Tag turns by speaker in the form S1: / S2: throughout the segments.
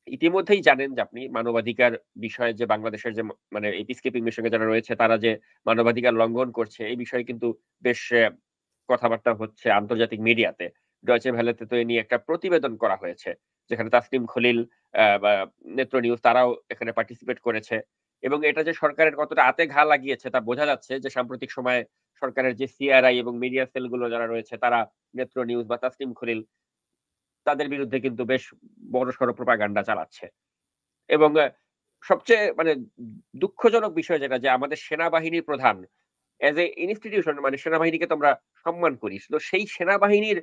S1: ইতিমধ্যেই জানেন যে আপনি মানবাধিকার বিষয়ে যে বাংলাদেশের যে মানে এই পিসকিপিং মিশনে যারা রয়েছে তারা যে মানবাধিকার লঙ্ঘন করছে এই বিষয়ে কিন্তু বেশ কথাবার্তা হচ্ছে আন্তর্জাতিক মিডিয়াতে। ডয়েচে ভেলেতে তো এ নিয়ে একটা প্রতিবেদন করা হয়েছে। যেখানে তাসনিম খলিল বা নেত্র নিউজ তারাও এখানে পার্টিসিপেট করেছে। এবং এটা যে সরকারের কতটা আতে ঘা লাগিয়েছে তা বোঝা যাচ্ছে যে সাম্প্রতিক সময়ে সরকারের যে সিআরআই এবং মিডিয়া সেল গুলো যারা রয়েছে তারা নেত্র নিউজ বা তাসনিম খলিল তাদের বিরুদ্ধে কিন্তু বেশ বড়সড় প্রোপাগান্ডা চালাচ্ছে। এবং সবচেয়ে মানে দুঃখজনক বিষয় যেটা যে আমাদের সেনাবাহিনীর প্রধান এজ এ ইনস্টিটিউশন মানে সেনাবাহিনীকে তো আমরা সম্মান করি। তো সেই সেনাবাহিনীর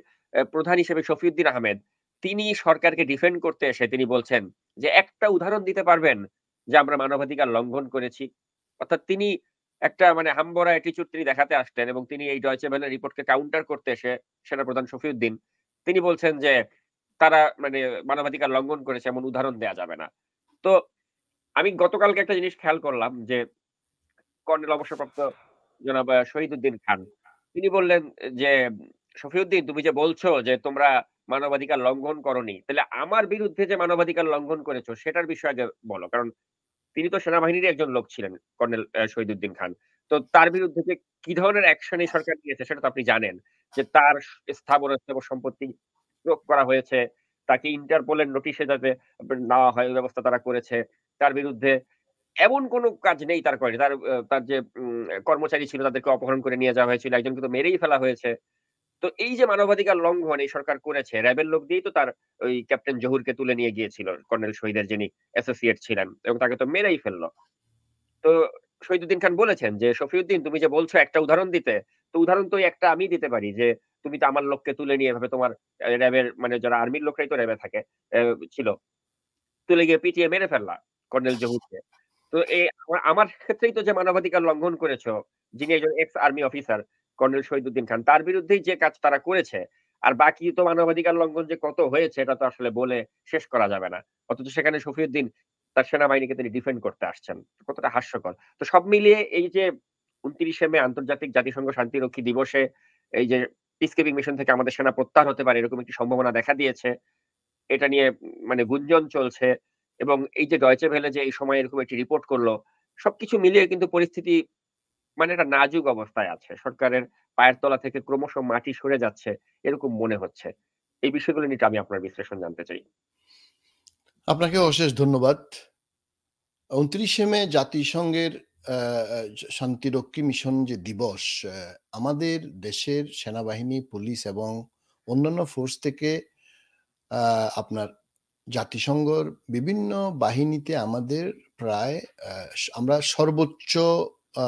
S1: প্রধান হিসেবে শফিউদ্দিন আহমেদ তিনি সরকারকে ডিফেন্ড করতে এসে তিনি বলছেন যে, "একটা উদাহরণ দিতে পারবেন যে আমরা মানবাধিকার লঙ্ঘন করেছি?" অর্থাৎ তিনি একটা মানে হামবড়া অ্যাটিটিউড তিনি দেখাতে আসলেন এবং তিনি এই ডয়েচে ভেলে রিপোর্টকে কাউন্টার করতে এসে সেনাপ্রধান শফিউদ্দিন তিনি বলছেন যে, "তারা মানে মানবাধিকার লঙ্ঘন করেছে এমন উদাহরণ দেয়া যাবে না।" তো আমি গতকালকে একটা জিনিস খেয়াল করলাম যে কর্নেল অবসরপ্রাপ্ত জনাব শহীদুদ্দিন খান। তিনি বললেন যে, "শফিউদ্দিন তুমি যে বলছো যে তোমরা মানবাধিকার লঙ্ঘন করোনি। তাইলে আমার বিরুদ্ধে যে মানবাধিকার লঙ্ঘন করেছ সেটার বিষয়ে আগে বলো।" কারণ তিনি তো সেনাবাহিনীরই একজন লোক ছিলেন কর্নেল শহীদুদ্দিন খান। তো তার বিরুদ্ধে যে কি ধরনের অ্যাকশন এই সরকার নিয়েছে সেটা তো আপনি জানেন। যে তার স্থাবর সম্পত্তি জব্দ করা হয়েছে। তাকে ইন্টারপোলের নোটিশে যাতে নেওয়া হয় ওই ব্যবস্থা তারা করেছে। তার বিরুদ্ধে এমন কোন কাজ নেই তার করেনি। তার যে কর্মচারী ছিল তাদেরকে অপহরণ করে নিয়ে যাওয়া হয়েছিল। একজনকে তো মেরেই ফেলা হয়েছে। তো এই যে মানবাধিকার লঙ্ঘন এই সরকার করেছে, র‍্যাবের লোক দিয়েই তো তার ওই ক্যাপ্টেন জহুরকে তুলে নিয়ে গিয়েছিল। কর্নেল শহীদের যিনি অ্যাসোসিয়েট ছিলেন এবং তাকে তো মেরেই ফেলল। তো শহীদুদ্দিন খান বলেছেন যে, "শফিউদ্দিন তুমি যে বলছো একটা উদাহরণ দিতে, তো উদাহরণ তো ওই একটা আমিই দিতে পারি যে, তুমি তো আমার লোককে তুলে নিয়ে এভাবে তোমার র‍্যাবের মানে যারা আর্মির লোকরাই তো র‍্যাবে থাকে ছিল। তুলে গিয়ে পিটিয়ে মেরে ফেললা কর্নেল জহুরকে। তো আমার ক্ষেত্রেই তো যে মানবাধিকার লঙ্ঘন করেছ, যিনি একজন ex army officer colonel Shahiduddin Khan, তার বিরুদ্ধেই যে কাজ তারা করেছে। আর বাকি তো মানবাধিকার লঙ্ঘন যে কত হয়েছে এটা তো আসলে বলে শেষ করা যাবে না। অথচ সেখানে শফিউদ্দিন তার সেনাবাহিনীকে তিনি ডিফেন্ড করতে আসছেন। কতটা হাস্যকর। তো সব মিলিয়ে এই যে ২৯শে মে আন্তর্জাতিক জাতিসংঘ শান্তিরক্ষী দিবসে এই যে পিসকিপিং মিশন থেকে আমাদের সেনা প্রত্যাহার হতে পারে এরকম একটি সম্ভাবনা দেখা দিয়েছে। এটা নিয়ে মানে গুঞ্জন চলছে এবং এই যে ডয়েচে ভেলে যে এই সময়ে এরকম একটি রিপোর্ট করল, সবকিছু মিলিয়ে কিন্তু পরিস্থিতি মানে একটা নাজুক অবস্থায় আছে। সরকারের পায়ের তলা থেকে ক্রমশ মাটি সরে যাচ্ছে, এরকম মনে হচ্ছে। এই বিষয়গুলো নিয়ে আমি আপনার বিশ্লেষণ জানতে চাই।
S2: আপনাকে অশেষ ধন্যবাদ। ২৯শে মে জাতিসংঘের আ আ শান্তিরক্ষী মিশন যে দিবস, আমাদের দেশের সেনাবাহিনী, পুলিশ এবং অন্যান্য ফোর্স থেকে আপনার জাতিসংঘর বিভিন্ন বাহিনীতে আমাদের প্রায় আমরা সর্বোচ্চ আ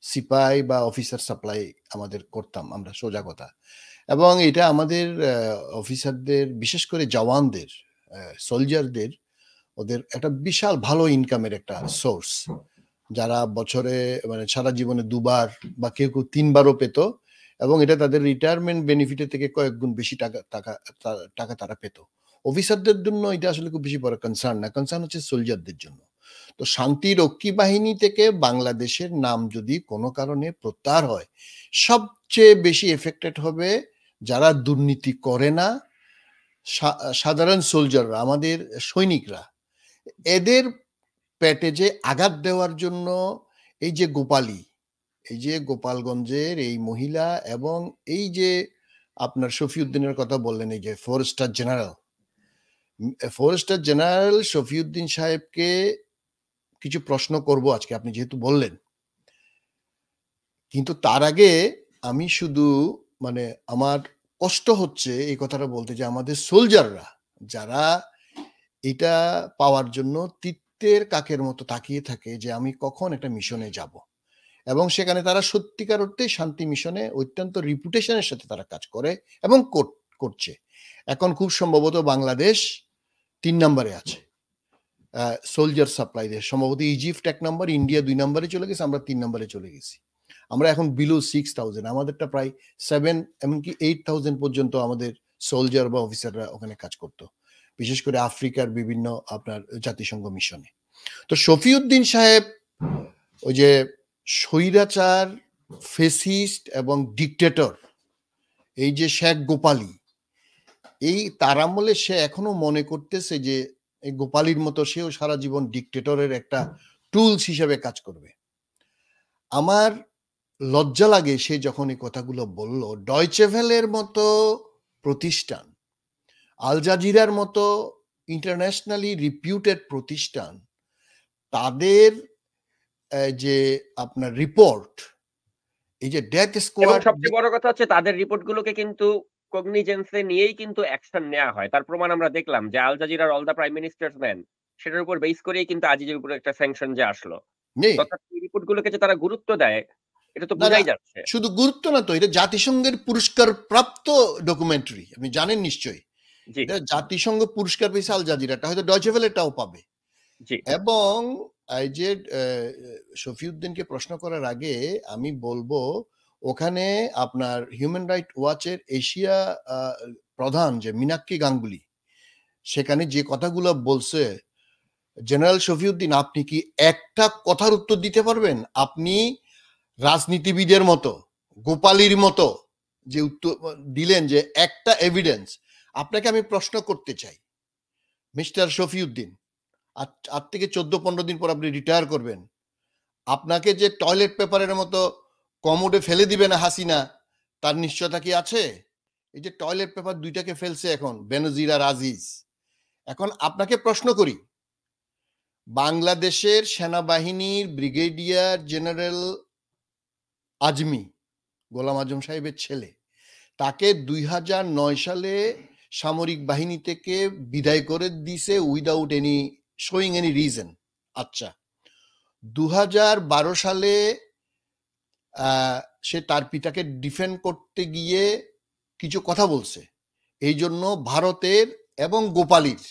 S2: সিপাই বা অফিসার সাপ্লাই আমাদের করতাম আমরা, সোজা কথা। এবং এটা আমাদের অফিসারদের বিশেষ করে জওয়ানদের, সোলজারদের ওদের একটা বিশাল ভালো ইনকামের একটা সোর্স। যারা বছরে মানে সারা জীবনে ২ বার বা কেউ ৩ বারও পেত এবং এটা তাদের রিটায়ারমেন্ট বেনিফিটের থেকে কয়েক গুণ বেশি টাকা তারা পেত। অফিসারদের জন্য এটা আসলে খুব বেশি বড় কনসার্ন না। কনসার্ন হচ্ছে সোলজারদের জন্য। তো শান্তিরক্ষী বাহিনী থেকে বাংলাদেশের নাম যদি কোনো কারণে প্রত্যাহার হয়, সবচেয়ে বেশি এফেক্টেড হবে যারা দুর্নীতি করে না, সাধারণ সোলজাররা, আমাদের সৈনিকরা। এদের পেটে যে আঘাত দেওয়ার জন্য এই যে গোপালী, এই যে গোপালগঞ্জের এই মহিলা এবং এই যে আপনার শফিউদ্দিনের কথা বললেন, এই যে 4 star general, 4 star general Shafiuddin সাহেবকে কিছু প্রশ্ন করব আজকে আপনি যেহেতু বললেন। কিন্তু তার আগে আমি শুধু মানে আমার কষ্ট হচ্ছে এই কথাটা বলতে যে আমাদের সোলজাররা যারা এটা পাওয়ার জন্য তিত্তের কাকের মতো তাকিয়ে থাকে যে আমি কখন একটা মিশনে যাব এবং সেখানে তারা সত্যিকার অর্থে শান্তি মিশনে অত্যন্ত রিপুটেশনের সাথে তারা কাজ করে এবং করছে। এখন খুব সম্ভবত বাংলাদেশ ৩ নম্বরে আছে সোলজার সাপ্লাই দিয়ে। সম্ভবত ইজিপ্ট ১ নম্বর, ইন্ডিয়া ২ নম্বরে চলে গেছে, আমরা ৩ নম্বরে চলে গেছি। আমরা এখন বিলো 6,000, আমাদেরটা প্রায় 7 এমনকি 8,000 পর্যন্ত আমাদের সোলজার বা অফিসাররা ওখানে কাজ করত, বিশেষ করে আফ্রিকার বিভিন্ন আপনার জাতিসংঘ মিশনে। তো শফিউদ্দিন সাহেব ওই যে স্বৈরাচার, ফেসিস্ট এবং ডিকটেটর এই যে শেখ গোপালী, এই তার আমলে সে এখনো মনে করতেছে যে এই গোপালীর মতো সেও সারা জীবন ডিক্টেটরের একটা টুলস হিসেবে কাজ করবে। আমার লজ্জা লাগে সে যখন এই কথাগুলো বলল। ডয়চে ভেলের মতো প্রতিষ্ঠান, আল জাজিরার মতো ইন্টারন্যাশনালি রিপিউটেড প্রতিষ্ঠান, তাদের যে আপনার রিপোর্ট, এই যে ডেথ
S1: এবং
S2: স্কোয়াড,
S1: সবচেয়ে বড় কথা হচ্ছে তাদের রিপোর্ট গুলোকে কিন্তু কগনিজেন্সে নিয়েই কিন্তু অ্যাকশন নেয়া হয়। তার প্রমাণ আমরা দেখলাম যে আল জাজিরার all the prime ministers man সেটার উপর বেস করেই কিন্তু আজিজের উপরে একটা স্যাংশন যে আসলো।
S2: নেই।
S1: অর্থাৎ এই রিপোর্ট গুলোকে যে তারা গুরুত্ব দেয়, এটা তো
S2: না, না,
S1: বোঝাই যাচ্ছে।
S2: শুধু গুরুত্ব না তো, এটা জাতিসংঘের পুরস্কার প্রাপ্ত ডকুমেন্টারি, আপনি জানেন নিশ্চয়ই।
S1: জি,
S2: এটা জাতিসংঘ পুরস্কার পেয়েছে আল জাজিরাটা, হয়তো ডয়চে ভেলেটাও পাবে।
S1: জি।
S2: এবং এই যে শফিউদ্দিনকে প্রশ্ন করার আগে আমি বলবো, ওখানে আপনার হিউম্যান রাইট ওয়াচের এশিয়া প্রধান যে মীনাক্ষী গাঙ্গুলি, সেখানে যে কথাগুলো বলছে, জেনারেল শফিউদ্দিন, আপনি কি একটা কথার উত্তর দিতে পারবেন? আপনি রাজনীতিবিদের মতো, গোপালীর মতো যে উত্তর দিলেন যে একটা এভিডেন্স, আপনাকে আমি প্রশ্ন করতে চাই মিস্টার শফিউদ্দিন, আজ থেকে 14-15 দিন পর আপনি রিটায়ার করবেন, আপনাকে যে টয়লেট পেপারের মতো কমোডে ফেলে দিবে না হাসিনা, তার নিশ্চয়তা কি আছে? এই যে টয়লেট পেপার দুইটাকে ফেলছে এখন, বেনজির আর আজিজ। এখন আপনাকে প্রশ্ন করি, বাংলাদেশের সেনাবাহিনীর ব্রিগেডিয়ার জেনারেল আজমি, গোলাম আজম সাহেবের ছেলে, তাকে 2009 সালে সামরিক বাহিনী থেকে বিদায় করে দিছে without any showing any reason. আচ্ছা, 2012 সালে সে তার পিতাকে ডিফেন্ড করতে গিয়ে কিছু কথা বলছে, এই জন্য ভারতের এবং গোপালীর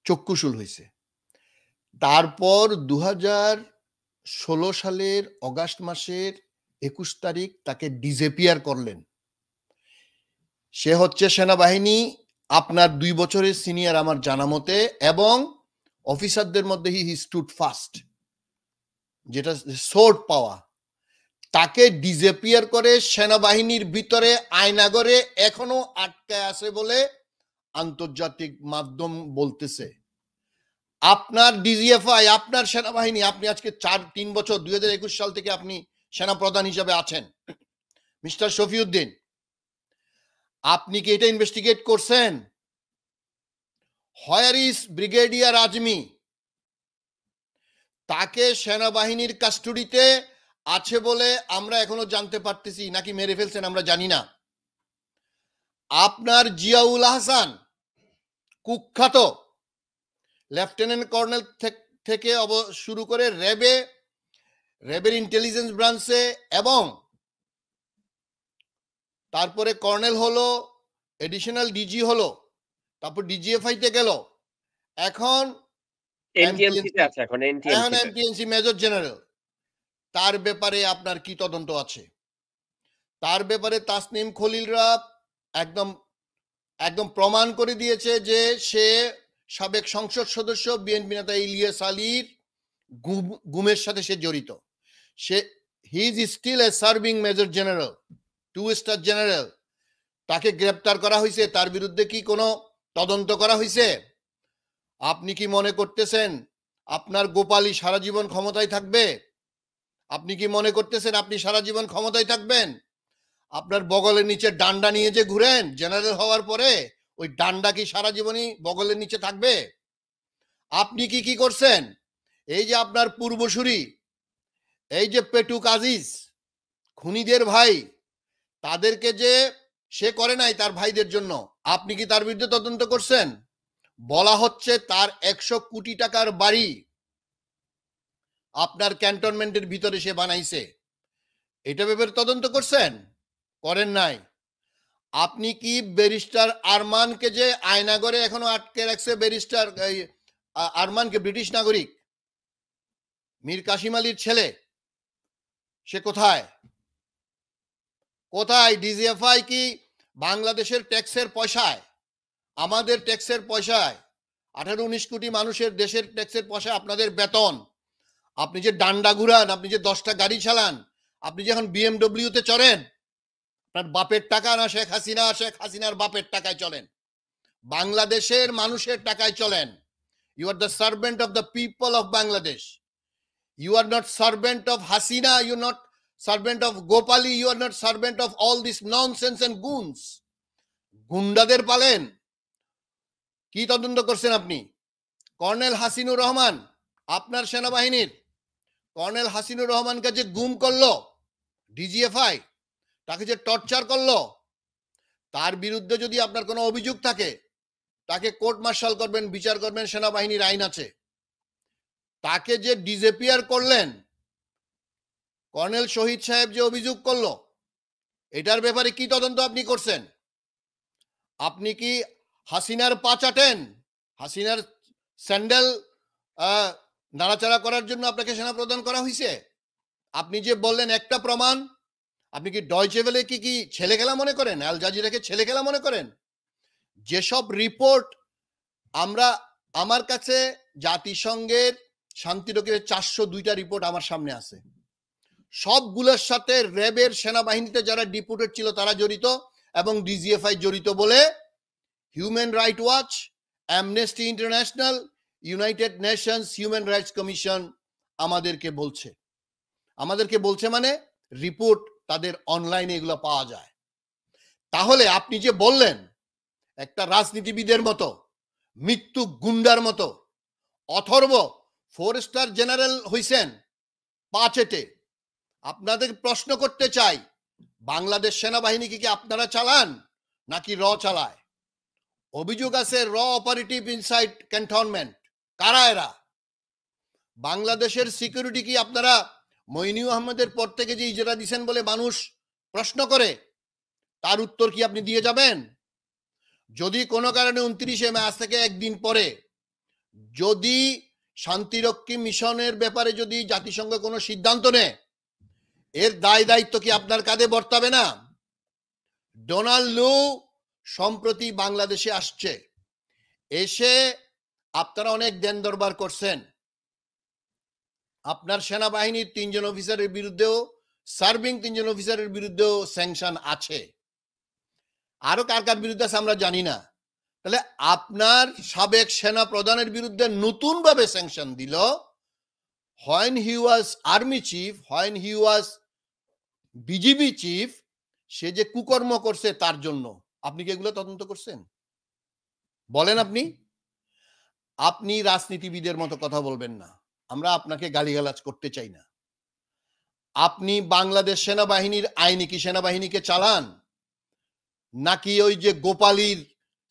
S2: চক্ষুশূল হয়েছে। তারপর 2016 সালের অগাস্ট মাসের 21 তারিখ তাকে ডিসঅ্যাপিয়ার করলেন। সে হচ্ছে সেনাবাহিনী আপনার 2 বছরের সিনিয়র আমার জানা মতে, এবং অফিসারদের মধ্যে হি স্টুড ফার্স্ট, যেটা সোর্ড পাওয়া। তাকে ডিসঅ্যাপিয়ার করে সেনাবাহিনীর ভিতরে আয়নাগরে এখনো আটকায় আছে বলে আন্তর্জাতিক মাধ্যম বলতেছে। আপনার ডিজিএফআই, আপনার সেনাবাহিনী, আপনি আজকে 3 বছর 2021 সাল থেকে আপনি সেনাপ্রধান হিসেবে আছেন মিস্টার শফিউদ্দিন, আপনি কি এটা ইনভেস্টিগেট করছেন? Where is brigadier Azmi? তাকে সেনাবাহিনীর কাস্টডিতে আছে বলে আমরা এখনো জানতে পারতেছি, নাকি মেরে ফেলছেন আমরা জানি না। আপনার জিয়াউল হাসান, কুখ্যাত লেফটেন্যান্ট কর্নেল থেকে শুরু করে র্যাবের ইন্টেলিজেন্স ব্রাঞ্চে, এবং তারপরে কর্নেল হলো, এডিশনাল ডিজি হলো, তারপর ডিজিএফআই তে গেল, এখন
S1: এনটিএমসি তে আছে, এখন এনটিএমসি তে।
S2: এমটিএনসি মেজর জেনারেল। তার ব্যাপারে আপনার কি তদন্ত আছে? তার ব্যাপারে তাসনিম খলিলরা একদম একদম প্রমাণ করে দিয়েছে যে সে সাবেক সংসদ সদস্য বিএনপি নেতা ইলিয়াস আলীর গুমের সাথে সে জড়িত। সে he is still a serving major general, 2 star general. তাকে গ্রেপ্তার করা হয়েছে, তার বিরুদ্ধে কি কোনো তদন্ত করা হয়েছে? আপনি কি মনে করতেছেন আপনার গোপালী সারা জীবন ক্ষমতায় থাকবে? আপনি কি মনে করতেছেন আপনি সারা জীবন ক্ষমতায় থাকবেন? আপনার বগলের নিচে ডান্ডা নিয়ে যে ঘুরেন জেনারেল হওয়ার পরে, ওই ডান্ডা কি সারা জীবনই বগলের নিচে থাকবে? আপনি কি করছেন? এই যে আপনার পূর্বসূরি, এই যে পেটুক আজিজ, খুনিদের ভাই, তাদেরকে যে সে করে নাই তার ভাইদের জন্য, আপনি কি তার বিরুদ্ধে তদন্ত করছেন? বলা হচ্ছে তার 100 কোটি টাকার বাড়ি আপনার ক্যান্টনমেন্টের ভিতরে সে বানাইছে, এটা ব্যাপারে তদন্ত করছেন? করেন নাই। আপনি কি ব্যারিস্টার আরমানকে যে আয়নাগরে এখনো আটকে রাখছে, ব্যারিস্টার আরমানকে, ব্রিটিশ নাগরিক, মীর কাসিম আলীর ছেলে, সে কোথায়? কোথায়? ডিজিএফআই কি বাংলাদেশের ট্যাক্সের পয়সায়, আমাদের ট্যাক্সের পয়সায়, 18-19 কোটি মানুষের দেশের ট্যাক্সের পয়সায় আপনাদের বেতন, আপনি যে ডান্ডা ঘুরান, আপনি যে 10টা গাড়ি চালান, আপনি যখন বিএমডব্লিউ তে চড়েন, আপনার বাপের টাকা না শেখ হাসিনার বাপের টাকায় চলেন, বাংলাদেশের মানুষের টাকায় চলেন। You are the servant of the people of Bangladesh. You are not servant of Hasina. You are not servant of Gopali. You are not servant of all this nonsense and goons. গুন্ডাদের পালেন। কি তদন্ত করছেন আপনি? Colonel Hasinur Rahman আপনার সেনাবাহিনীর colonel Hasinur রহমানকে যে গুম করলো ডিজিএফআই, তাকে যে টর্চার করলো, তার বিরুদ্ধে যদি আপনার কোনো অভিযোগ থাকে তাকে কোর্ট মার্শাল করবেন, বিচার করবেন, সেনাবাহিনীর আইন আছে। তাকে যে ডিসঅ্যাপিয়ার করলেন, কর্নেল শহীদ সাহেব যে অভিযোগ করলো, এটার ব্যাপারে কি তদন্ত আপনি করছেন? আপনি কি হাসিনার পা চাটেন? হাসিনার স্যান্ডেল নাড়াচাড়া করার জন্য আপনাকে সেনা প্রদান করা হয়েছে? আপনি যে বললেন একটা প্রমাণ, আপনি কি ডয়চে ভেলে কি ছেলে খেলা মনে করেন? আল জাজিরাকে ছেলে খেলা মনে করেন? যেসব রিপোর্ট আমার কাছে জাতিসংঘের শান্তিরক্ষীর 402টা রিপোর্ট আমার সামনে আছে, সবগুলোর সাথে র্যাবের সেনাবাহিনীতে যারা ডিপুটেড ছিল তারা জড়িত এবং ডিজিএফআই জড়িত বলে human right watch, amnesty international, United Nations human rights commission আমাদেরকে বলছে মানে রিপোর্ট তাদের অনলাইনে এগুলো পাওয়া যায়। তাহলে আপনি যে বললেন একটা রাজনীতিবিদের মতো, মৃত্যু গুন্ডার মতো অথর্ব 4 স্টার জেনারেল হইছেন পা চেটে, আপনাদের প্রশ্ন করতে চাই, বাংলাদেশ সেনাবাহিনীকে কি আপনারা চালান নাকি র চালায়? অভিযোগ আছে র অপারেটিভ ইনসাইড ক্যান্টনমেন্ট। কারা এরা? বাংলাদেশের সিকিউরিটি কি আপনারা মইনুল আহমেদের পর থেকে যে ইজারা দিচ্ছেন বলে মানুষ প্রশ্ন করে, তার উত্তর কি আপনি দিয়ে যাবেন? যদি কোনো কারণে 29শে মে, আজ থেকে একদিন পরে, যদি শান্তিরক্ষী মিশনের ব্যাপারে যদি জাতিসংঘ কোনো সিদ্ধান্ত নেয়, এর দায় দায়িত্ব কি আপনার কাঁধে বর্তাবে না? ডোনাল্ড লু সম্প্রতি বাংলাদেশে আসছে, এসে আপনারা অনেক দেন দরবার করছেন। আপনার সেনাবাহিনীর 3 জন অফিসারের বিরুদ্ধেও, সার্ভিং 3 জন অফিসারের বিরুদ্ধেও স্যাংশন আছে। আরো কার কার বিরুদ্ধে আছে আমরা জানি না। তাহলে আপনার সাবেক সেনা প্রধানের বিরুদ্ধে নতুন ভাবে স্যাংশন দিল, when he was army chief, when he was BGB chief, সে যে কুকর্ম করছে তার জন্য। আপনি কি এগুলো তদন্ত করছেন? বলেন আপনি। আপনি রাজনীতিবিদের মতো কথা বলবেন না, আমরা আপনাকে গালিগালাজ করতে চাই না। আপনি বাংলাদেশ সেনাবাহিনীর আইনে কি সেনাবাহিনীকে চালান নাকি ওই যে গোপালীর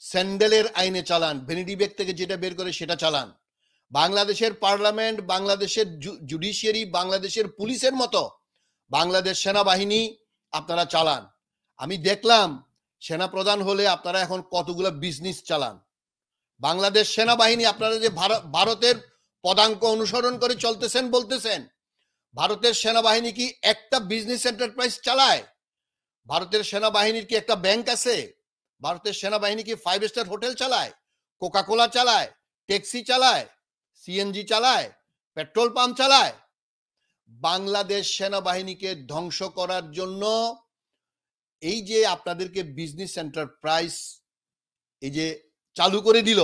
S2: স্যান্ডেলের আইনে চালান, ভ্যানিটি ব্যাগ থেকে যেটা বের করে সেটা চালান? বাংলাদেশের পার্লামেন্ট, বাংলাদেশের জুডিশিয়ারি, বাংলাদেশের পুলিশের মতো বাংলাদেশ সেনাবাহিনী আপনারা চালান। আমি দেখলাম সেনা প্রধান হলে আপনারা এখন কতগুলো বিজনেস চালান। বাংলাদেশ সেনাবাহিনী আপনারা যে ভারতের পদাঙ্ক অনুসরণ করে চলতেছেন বলতেছেন, ভারতের সেনাবাহিনী কি একটা বিজনেস এন্টারপ্রাইজ চালায়? ভারতের সেনাবাহিনীর কি একটা ব্যাংক আছে? ভারতের সেনাবাহিনী কি 5 স্টার হোটেল চালায়, কোকাকোলা চালায়, ট্যাক্সি চালায়, সিএনজি চালায়, পেট্রোল পাম্প চালায়? বাংলাদেশ সেনাবাহিনীকে ধ্বংস করার জন্য এই যে আপনাদেরকে বিজনেস এন্টারপ্রাইজ এই যে চালু করে দিল,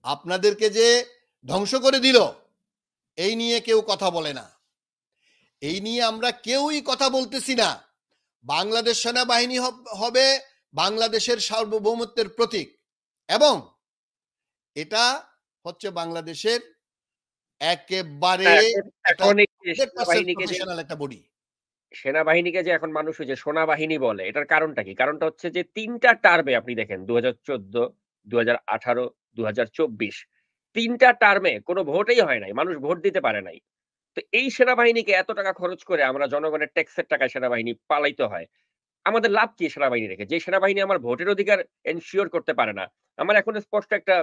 S2: আপনাদেরকে যে ধ্বংস করে দিল, এই নিয়ে কেউ কথা বলে না। এই নিয়ে আমরা কেউই কথা বলতেছি না। বাংলাদেশ সেনাবাহিনী হবে বাংলাদেশের সার্বভৌমত্বের প্রতীক এবং এটা হচ্ছে বাংলাদেশের একেবারে একটা বডি।
S1: সেনাবাহিনীকে যে এখন মানুষ যে সোনাবাহিনী বলে, এটার কারণটা কি? কারণটা হচ্ছে যে 3টা টার্মে আপনি দেখেন 2014, 2018, 2024 3টা টার্মে কোনো ভোটই হয় নাই। মানুষ ভোট দিতে পারে নাই। তো এই সেনাবাহিনীকে এত টাকা খরচ করে আমরা জনগণের ট্যাক্সের টাকায় সেনাবাহিনী পালাইতে হয়। আমাদের লাভ কি সেনাবাহিনী রেখে? যে সেনাবাহিনী আমার ভোটের অধিকার এনশিওর করতে পারে না। আমার এখন স্পষ্ট একটা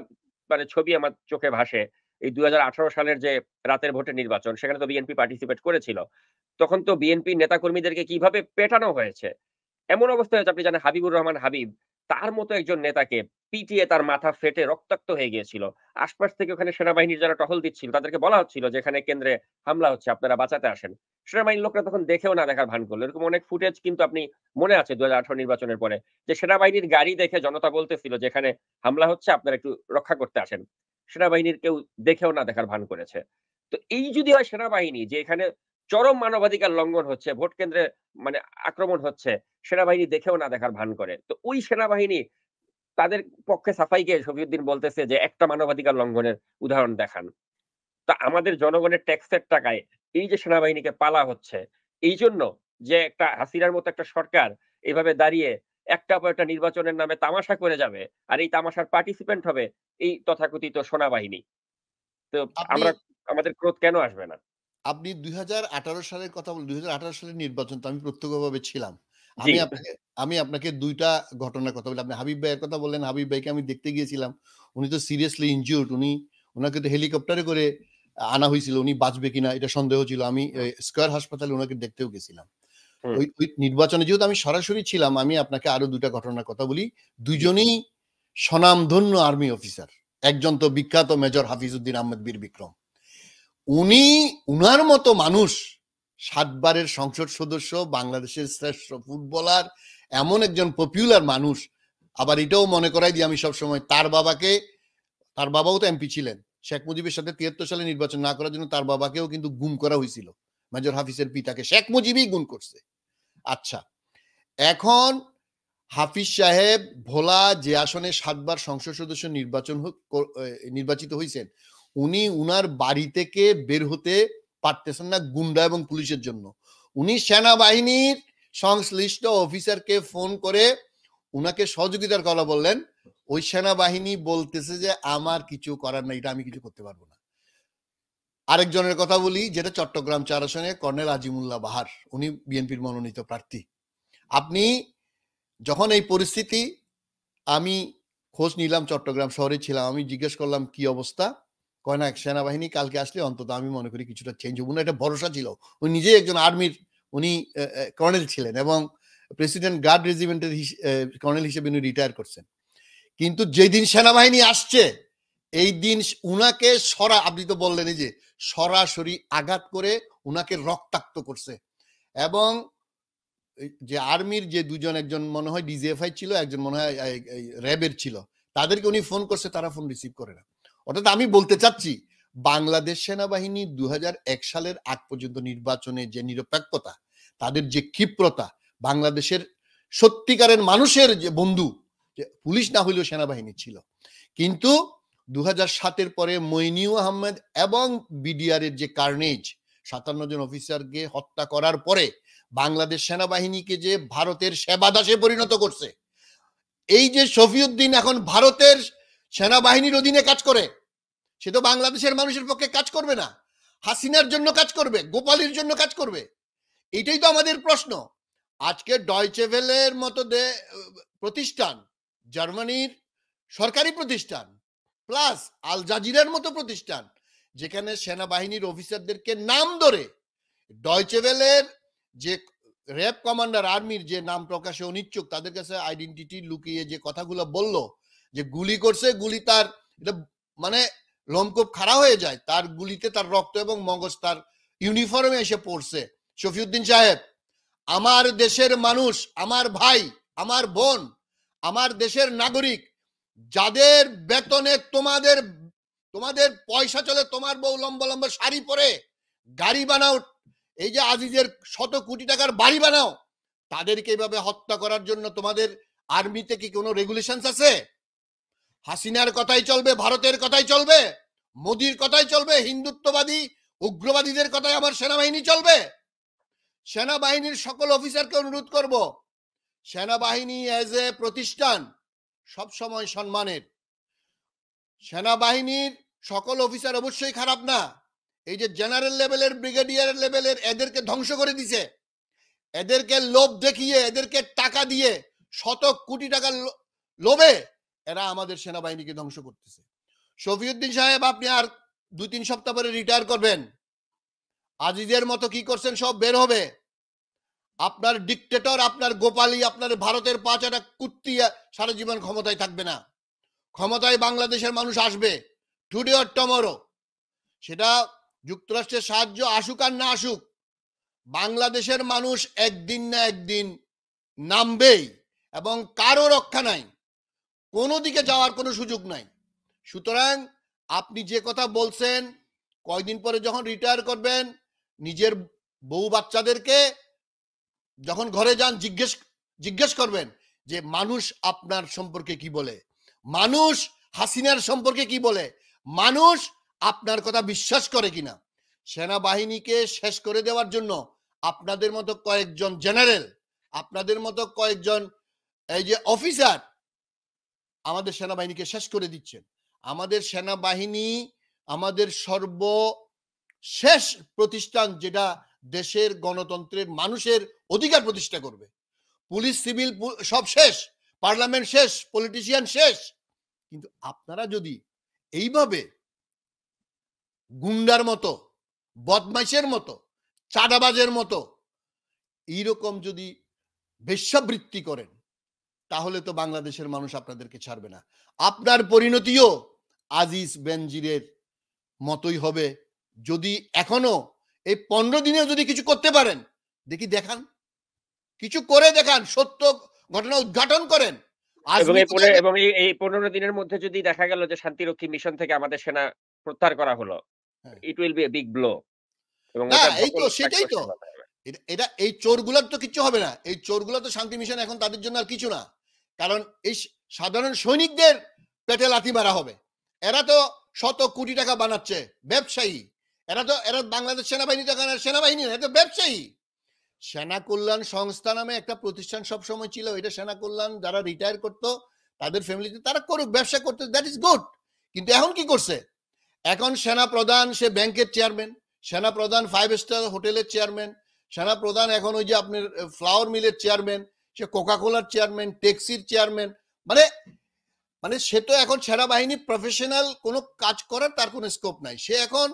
S1: ছবি আমার চোখে ভাসে। এই 2018 সালের যে রাতের ভোটের নির্বাচন, সেখানে তো বিএনপি পার্টিসিপেট করেছিল। তখন তো বিএনপি নেতাকর্মীদেরকে কিভাবে পেটানো হয়েছে। এমন অবস্থা হয়েছে, আপনি জানেন হাবিবুর রহমান হাবিব, তার মতো একজন নেতাকে পিটিয়ে তার মাথা ফেটে রক্তাক্ত হয়ে গিয়েছিল। আশপাশ থেকে ওখানে সেনাবাহিনীর যারা টহল দিচ্ছিল তাদেরকে বলা হচ্ছিল যে এখানে কেন্দ্রে হামলা হচ্ছে, আপনারা বাঁচাতে আসেন। সেনাবাহিনীর লোকরা তখন দেখেও না দেখার ভান করলো। এরকম অনেক ফুটেজ কিন্তু আপনি মনে আছে 2018 নির্বাচনের পরে যে সেনাবাহিনীর গাড়ি দেখে জনতা বলতেছিল যে এখানে হামলা হচ্ছে, আপনারা একটু রক্ষা করতে আসেন। সেনাবাহিনীর কেউ দেখেও না দেখার ভান করেছে। তো এই যদি হয় সেনাবাহিনী যে এখানে চরম মানবাধিকার লঙ্ঘন হচ্ছে, ভোট কেন্দ্রে মানে আক্রমণ হচ্ছে, সেনাবাহিনী দেখেও না দেখার ভান করে। তো ওই সেনাবাহিনী তাদের পক্ষে সাফাই গেয়ে শফিউদ্দিন বলতেছে যে একটা মানবাধিকার লঙ্ঘনের উদাহরণ দেখান। তা আমাদের জনগণের ট্যাক্সের টাকায় এই যে সেনাবাহিনীকে পালা হচ্ছে, এইজন্য যে একটা হাসিনার মতো একটা সরকার এভাবে দাঁড়িয়ে একটার পর একটা নির্বাচনের নামে তামাশা করে যাবে। আর এই তামাশার পার্টিসিপেন্ট হবে এই তথাকথিত সেনাবাহিনী। তো
S2: আপনি
S1: আমরা আমাদের ক্রোধ কেন আসবে না?
S2: আপনি ২০১৮ সালের কথা বলেন, ২০১৮ সালের নির্বাচন তো আমি প্রত্যক্ষভাবে ছিলাম।
S1: জি,
S2: আমি আপনাকে ২ টা ঘটনার কথা বলি। আপনি হাবিব ভাইয়ের কথা বললেন, হাবিব ভাইকে আমি দেখতে গিয়েছিলাম। উনি তো সিরিয়াসলি ইনজিউরড। উনাকে তো হেলিকপ্টারে করে আনা হইছিল। উনি বাঁচবে কিনা এটা সন্দেহ ছিল। আমি স্কয়ার হাসপাতালে উনাকে দেখতেও গেছিলাম।
S1: হুম,
S2: ওই নির্বাচনে যেহেতু আমি সরাসরি ছিলাম, আমি আপনাকে আরো ২ টা ঘটনার কথা বলি। ২
S1: জি,
S2: জনই স্বনামধন্য আর্মি অফিসার। একজন তো বিখ্যাত মেজর হাফিজউদ্দিন আহমেদ বীর বিক্রম। উনি উনার মতো মানুষ ৭ বারের সংসদ সদস্য, বাংলাদেশের শ্রেষ্ঠ ফুটবলার, এমন একজন পপুলার মানুষ। আবার এটাও মনে করাই দিই আমি সবসময়, তার বাবাও তো এমপি ছিলেন। শেখ মুজিবের সাথে ৭৩ সালে নির্বাচন না করার জন্য তার বাবাকেও কিন্তু গুম করা হয়েছিল। মেজর হাফিজের পিতাকে শেখ মুজিবই গুম করছে। আচ্ছা, এখন হাফিজ সাহেব ভোলা যে আসনে ৭ বার সংসদ সদস্য নির্বাচিত হয়েছেন, উনি উনার বাড়ি থেকে বের হতে পারতেছেন না গুন্ডা এবং পুলিশের জন্য। উনি সেনাবাহিনীর সংশ্লিষ্ট অফিসারকে ফোন করে উনাকে সহযোগিতার কথা বললেন। ওই সেনাবাহিনী বলতেছে যে আমার কিছু করার নাই, এটা আমি কিছু করতে পারবো না। আরেকজনের কথা বলি, যেটা চট্টগ্রাম ৪ আসনে কর্নেল আজিমুল্লাহ বাহার, উনি বিএনপির মনোনীত প্রার্থী। আপনি যখন এই পরিস্থিতি, আমি খোঁজ নিলাম, চট্টগ্রাম শহরে ছিলাম, আমি জিজ্ঞেস করলাম কি অবস্থা, কয় না সেনাবাহিনী কালকে আসলে অন্তত আমি মনে করি কিছুটা চেঞ্জ হবো না, এটা ভরসা ছিল। উনি নিজেই একজন আর্মির, উনি কর্নেল ছিলেন এবং প্রেসিডেন্ট গার্ড রেজিমেন্টের কর্নেল হিসেবে উনি রিটায়ার করছেন। কিন্তু যেদিন সেনাবাহিনী আসছে এই দিন উনাকে আপনি তো বললেন যে সরাসরি আঘাত করে উনাকে রক্তাক্ত করছে। এবং যে আর্মির যে দুজন, একজন মনে হয় ডিজিএফআই ছিল, একজন মনে হয় র্যাবের ছিল, তাদেরকে উনি ফোন করছে, তারা ফোন রিসিভ করে না। অর্থাৎ আমি বলতে চাচ্ছি বাংলাদেশ সেনাবাহিনী ২০০১ সালের আগ পর্যন্ত নির্বাচনে যে নিরপেক্ষতা, তাদের যে ক্ষিপ্রতা, বাংলাদেশের সত্যিকারের মানুষের যে বন্ধু, যে পুলিশ না হইলেও সেনাবাহিনী ছিল। কিন্তু ২০০৭-এর পরে মইনিউ আহমেদ এবং বিডিআর এর যে কার্নেজ, ৫৭ জন অফিসারকে হত্যা করার পরে বাংলাদেশ সেনাবাহিনীকে যে ভারতের সেবাদাসে পরিণত করছে। এই যে শফিউদ্দিন এখন ভারতের সেনাবাহিনীর অধীনে কাজ করে, সে তো বাংলাদেশের মানুষের পক্ষে কাজ করবে না, হাসিনার জন্য কাজ করবে, গোপালীর জন্য কাজ করবে। এটাই তো আমাদের প্রশ্ন। আজকে ডয়চে ভেলের মতো প্রতিষ্ঠান, জার্মানির সরকারি প্রতিষ্ঠান, প্লাস আল জাজিরার মতো প্রতিষ্ঠান, যেখানে সেনাবাহিনীর অফিসারদেরকে নাম ধরে ডয়চে ভেলের যে র্যাব কমান্ডার, আর্মির যে নাম প্রকাশে অনিচ্ছুক, তাদের কাছে আইডেন্টিটি লুকিয়ে যে কথাগুলো বলল, যে গুলি করছে, গুলি তার এটা মানে লোমকূপ খাড়া হয়ে যায়, তার গুলিতে তার রক্ত এবং মগজ তার ইউনিফর্মে এসে পড়ছে। শফিউদ্দিন সাহেব, আমার দেশের মানুষ, আমার ভাই, আমার বোন, আমার দেশের নাগরিক, যাদের বেতনে তোমাদের তোমাদের পয়সা চলে, তোমার বউ লম্বা লম্বা শাড়ি পরে গাড়ি বানাও, এই যে আজিজের ১০০ কোটি টাকার বাড়ি বানাও, তাদেরকে এইভাবে হত্যা করার জন্য তোমাদের আর্মিতে কি কোনো রেগুলেশন আছে? হাসিনার কথাই চলবে, ভারতের কথাই চলবে, মোদির কথাই চলবে, হিন্দুত্ববাদী উগ্রবাদীদের কথাই আমার সেনাবাহিনী চলবে? সেনাবাহিনীর সকল অফিসারকে অনুরোধ করব, সেনাবাহিনী এজ এ প্রতিষ্ঠান সবসময় সম্মানের। সেনাবাহিনীর সকল অফিসার অবশ্যই খারাপ না। এই যে জেনারেল লেভেলের, ব্রিগেডিয়ার লেভেলের, এদেরকে ধ্বংস করে দিছে। এদেরকে লোভ দেখিয়ে, এদেরকে টাকা দিয়ে, ১০০ কোটি টাকার লোভে এরা আমাদের সেনাবাহিনীকে ধ্বংস করতেছে। শফিউদ্দিন সাহেব, আপনি আর ২-৩ সপ্তাহ পরে রিটায়ার করবেন। আজিজের মতো কি করছেন সব বের হবে। আপনার ডিকটেটর, আপনার গোপালী, আপনার ভারতের ৫ কুত্তি সারা জীবন ক্ষমতায় থাকবে না। ক্ষমতায় বাংলাদেশের মানুষ আসবে, টুডে অর টমরো। সেটা যুক্তরাষ্ট্রের সাহায্য আসুক আর না আসুক, বাংলাদেশের মানুষ একদিন না একদিন নামবেই এবং কারো রক্ষা নাই, কোনো দিকে যাওয়ার কোনো সুযোগ নাই। সুতরাং আপনি যে কথা বলছেন, কয়দিন পরে যখন রিটায়ার করবেন, নিজের বউ বাচ্চাদেরকে যখন ঘরে যান জিজ্ঞেস করবেন যে মানুষ আপনার সম্পর্কে কি বলে, মানুষ হাসিনার সম্পর্কে কি বলে, মানুষ আপনার কথা বিশ্বাস করে কিনা। সেনাবাহিনীকে শেষ করে দেওয়ার জন্য আপনাদের মতো কয়েকজন জেনারেল, আপনাদের মতো কয়েকজন এই যে অফিসার আমাদের সেনাবাহিনীকে শেষ করে দিচ্ছেন। আমাদের সেনাবাহিনী আমাদের সর্বশেষ প্রতিষ্ঠান, যেটা দেশের গণতন্ত্রের মানুষের অধিকার প্রতিষ্ঠা করবে। পুলিশ সিভিল সব শেষ, পার্লামেন্ট শেষ, পলিটিশিয়ান শেষ। কিন্তু আপনারা যদি এইভাবে গুন্ডার মতো, বদমাইশের মতো, চাঁদাবাজের মতো এইরকম যদি বেশ্যাবৃত্তি করেন, তাহলে তো বাংলাদেশের মানুষ আপনাদেরকে ছাড়বে না। আপনার পরিণতিও আজিজ বেনজিরের মতোই হবে। যদি এখনো এই 15 দিনেও যদি কিছু করতে পারেন, দেখান, কিছু করে দেখান, সত্য ঘটনা উদ্ঘাটন করেন।
S1: এবং এই 15 দিনের মধ্যে যদি দেখা গেল যে শান্তিরক্ষী মিশন থেকে আমাদের সেনা প্রত্যাহার করা হলো, it will be a big blow. এবং
S2: না, এই তো সেটাই তো। এটা এই চোরগুলোর তো কিচ্ছু হবে না। এই চোরগুলো তো শান্তি মিশন এখন তাদের জন্য আর কিছু না। কারণ এই সাধারণ সৈনিকদের পেটে লাথি মারা হবে। এরা তো শত কোটি টাকা বানাচ্ছে, ব্যবসায়ী। এরা বাংলাদেশ সেনাবাহিনী তো সেনাবাহিনী না, এটা ব্যবসায়ী। সেনা কল্যাণ সংস্থা নামে একটা প্রতিষ্ঠান সবসময় ছিল। এটা সেনা কল্যাণ যারা রিটায়ার করতো তাদের ফ্যামিলিতে, তারা করুক, ব্যবসা করতে, দ্যাট ইজ গুড। কিন্তু এখন কি করছে? এখন সেনা প্রধান সে ব্যাংকের চেয়ারম্যান, সেনা প্রধান 5 স্টার হোটেলের চেয়ারম্যান, সেনা প্রধান এখন ওই যে আপনার ফ্লাওয়ার মিলের চেয়ারম্যান, সে কোকা কোলার চেয়ারম্যান, ট্যাক্সির চেয়ারম্যান। মানে সে তো এখন সেনাবাহিনী প্রফেশনাল কোনো কাজ করার তার কোনো স্কোপ নাই। সে এখন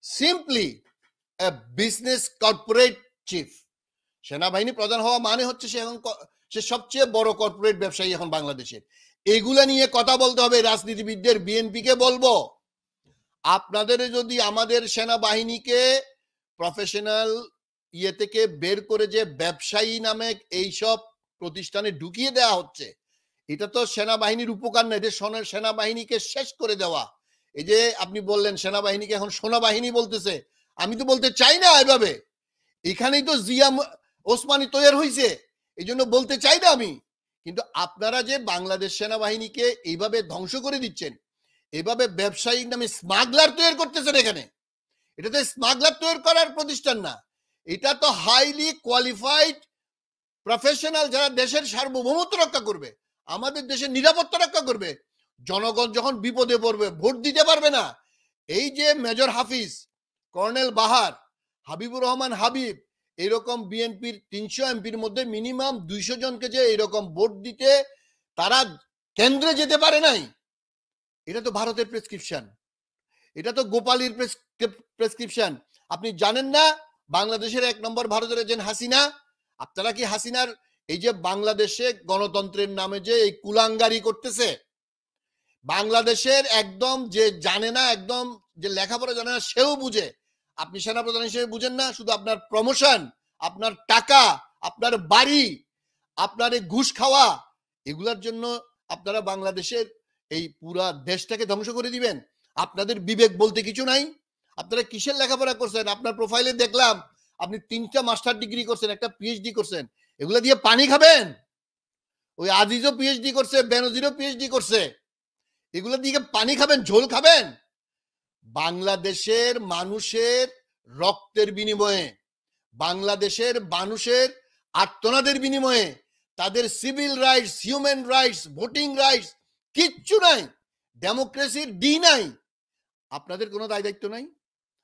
S2: সিম্পলি বিজনেস কর্পোরেট চিফ। সেনাবাহিনী প্রধান হওয়া মানে হচ্ছে সে সবচেয়ে বড় কর্পোরেট ব্যবসায়ী এখন বাংলাদেশের। এগুলা নিয়ে কথা বলতে হবে রাজনীতিবিদদের। বিএনপিকে বলবো, আপনাদের যদি আমাদের সেনাবাহিনীকে প্রফেশনাল ইয়ে থেকে বের করে যে ব্যবসায়ী নামে এইসব প্রতিষ্ঠানে ঢুকিয়ে দেওয়া হচ্ছে, এটা তো সেনাবাহিনীর উপকার না, এটা সেনাবাহিনীকে শেষ করে দেওয়া। এই যে আপনি বললেন সেনাবাহিনীকে এখন সোনাবাহিনী বলতেছে, আমি তো বলতে চাই না এভাবে। এখানেই তো জিয়া ওসমানী তৈরি হয়েছে, এই জন্য বলতে চাই না আমি। কিন্তু আপনারা যে বাংলাদেশ সেনাবাহিনীকে এইভাবে ধ্বংস করে দিচ্ছেন, এভাবে ব্যবসায়িক নামে স্মাগলার তৈরি করতেছেন, এখানে এটা তো স্মাগলার তৈরি করার প্রতিষ্ঠান না, এটা তো হাইলি কোয়ালিফাইড প্রফেশনাল যারা দেশের সার্বভৌমত্ব রক্ষা করবে, আমাদের দেশের নিরাপত্তা রক্ষা করবে। জনগণ যখন বিপদে পড়বে, ভোট দিতে পারবে না। এই যে মেজর হাফিজ, কর্নেল বাহার, হাবিবুর রহমান হাবিব, এরকম বিএনপির 300 এমপির মধ্যে মিনিমাম 200 জনকে যে এরকম ভোট দিতে তারা কেন্দ্রে যেতে পারে নাই, এটা তো ভারতের প্রেসক্রিপশন, এটা তো গোপালীর প্রেসক্রিপশন। আপনি জানেন না বাংলাদেশের 1 নম্বর ভারতের এজেন্ট হাসিনা? আপনারা কি হাসিনার এই যে বাংলাদেশে গণতন্ত্রের নামে যে এই কুলাঙ্গারি করতেছে, বাংলাদেশের একদম যে জানে না, একদম যে লেখাপড়া জানে না সেও বুঝে। আপনি সেনাপ্রধান হিসেবে বুঝেন না, শুধু আপনার প্রমোশন, আপনার টাকা, আপনার বাড়ি, আপনার এই ঘুষ খাওয়া, এগুলার জন্য আপনারা বাংলাদেশের এই পুরা দেশটাকে ধ্বংস করে দিবেন। আপনাদের বিবেক বলতে কিছু নাই। আপনারা কিসের লেখাপড়া করছেন? আপনার প্রোফাইলে দেখলাম আপনি 3টা মাস্টার ডিগ্রি করছেন, একটা পিএইচডি করছেন। এগুলা দিয়ে পানি খাবেন? ওই আজিজও পিএইচডি করছে, বেনজিরও পিএইচডি করছে, এগুলো দিয়ে পানি খাবেন, ঝোল খাবেন? বাংলাদেশের মানুষের রক্তের বিনিময়ে, বাংলাদেশের মানুষের আর্তনাদের বিনিময়ে, তাদের civil rights, human rights, voting rights কিচ্ছু নাই, ডেমোক্রেসির ডি নাই। আপনাদের কোনো দায় দায়িত্ব নাই,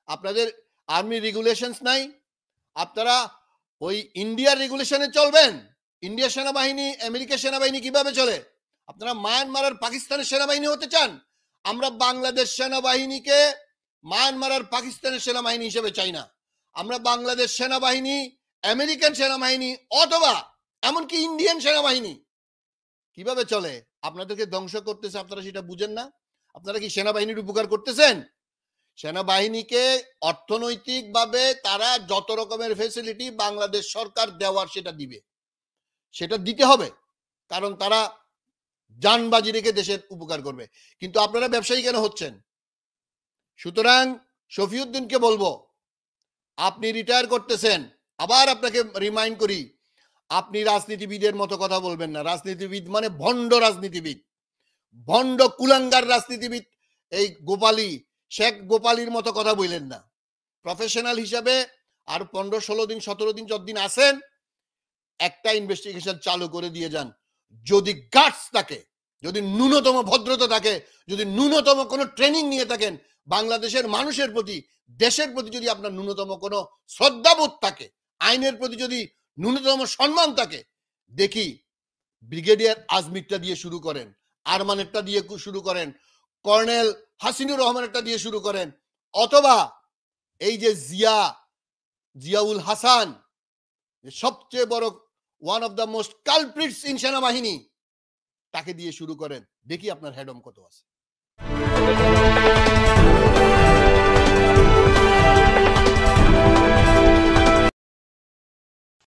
S2: আপনাদের আর্মি রেগুলেশনস নাই। আপনারা ওই ইন্ডিয়ার রেগুলেশনে চলবেন। ইন্ডিয়া সেনাবাহিনী, আমেরিকা সেনাবাহিনী কিভাবে চলে? আপনারা মায়ানমার আর পাকিস্তানের সেনাবাহিনী হতে চান? আমরা বাংলাদেশ সেনাবাহিনীকে মায়ানমার আর পাকিস্তানের সেনাবাহিনী হিসেবে চাই না। আমরা বাংলাদেশ সেনাবাহিনী আমেরিকান সেনাবাহিনী অথবা এমনকি ইন্ডিয়ান সেনাবাহিনী কিভাবে চলে আপনাদেরকে ধ্বংস করতেছে, আপনারা সেটা বুঝেন না। আপনারা কি সেনাবাহিনীর উপকার করতেছেন? সেনাবাহিনীকে অর্থনৈতিকভাবে তারা যত রকমের ফেসিলিটি বাংলাদেশ সরকার দেওয়ার সেটা দিবে, সেটা দিতে হবে, কারণ তারা জানবাজি রেখে দেশের উপকার করবে। কিন্তু আপনারা ব্যবসায়ী কেন হচ্ছেন? সুতরাং শফিউদ্দিনকে বলবো, আপনি রিটায়ার করতেছেন, আবার আপনাকে রিমাইন্ড করি, আপনি রাজনীতিবিদের মতো কথা বলবেন না। রাজনীতিবিদ মানে ভণ্ড রাজনীতিবিদ, ভণ্ড কুলাঙ্গার রাজনীতিবিদ। এই গোপালী, শেখ গোপালীর মতো কথা বললেন না। প্রফেশনাল হিসাবে আর 15-16 দিন 17 দিন যতদিন আছেন, একটা ইনভেস্টিগেশন চালু করে দিয়ে যান। যদি গাটস থাকে, যদি ন্যূনতম ভদ্রতা থাকে, যদি ন্যূনতম কোনো ট্রেনিং নিয়ে থাকেন, বাংলাদেশের মানুষের প্রতি, দেশের প্রতি যদি আপনার ন্যূনতম কোনো শ্রদ্ধাবোধ থাকে, আইনের প্রতি যদি ন্যূনতম সম্মান থাকে, দেখি ব্রিগেডিয়ার আজমিরটা দিয়ে শুরু করেন, আরমানেরটা দিয়ে শুরু করেন, কর্নেল হাসিনুর রহমানেরটা দিয়ে শুরু করেন, অথবা এই যে জিয়াউল হাসান, সবচেয়ে বড় one of the most culprits in সেনাবাহিনী, তাকে দিয়ে শুরু করেন। দেখি আপনার হেডম কত আছে।